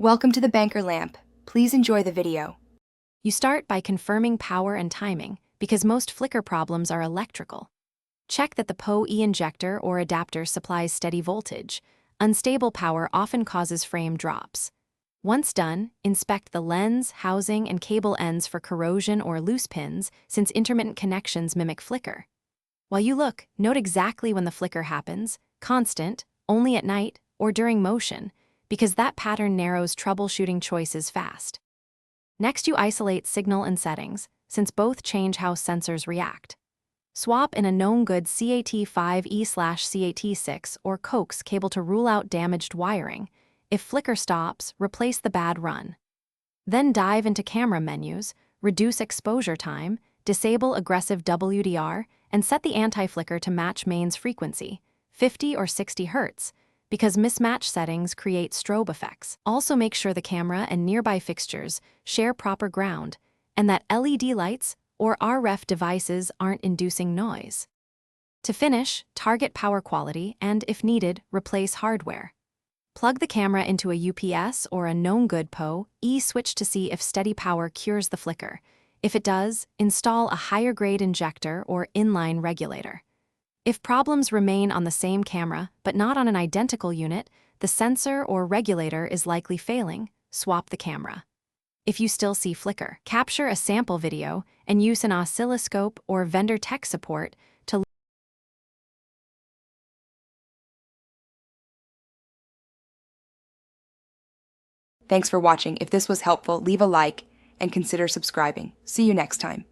Welcome to the Banker Lamp. Please enjoy the video. You start by confirming power and timing, because most flicker problems are electrical. Check that the PoE injector or adapter supplies steady voltage. Unstable power often causes frame drops. Once done, inspect the lens, housing, and cable ends for corrosion or loose pins, since intermittent connections mimic flicker. While you look, note exactly when the flicker happens, constant, only at night, or during motion, because that pattern narrows troubleshooting choices fast. Next, you isolate signal and settings, since both change how sensors react. Swap in a known good CAT5E/CAT6 or coax cable to rule out damaged wiring. If flicker stops, replace the bad run. Then dive into camera menus, reduce exposure time, disable aggressive WDR, and set the anti-flicker to match mains frequency, 50 or 60 Hz, because mismatch settings create strobe effects. Also make sure the camera and nearby fixtures share proper ground, and that LED lights or RF devices aren't inducing noise. To finish, target power quality and, if needed, replace hardware. Plug the camera into a UPS or a known good PoE switch to see if steady power cures the flicker. If it does, install a higher grade injector or inline regulator. If problems remain on the same camera but not on an identical unit, the sensor or regulator is likely failing. Swap the camera. If you still see flicker, capture a sample video and use an oscilloscope or vendor tech support to Thanks for watching. If this was helpful, leave a like and consider subscribing. See you next time.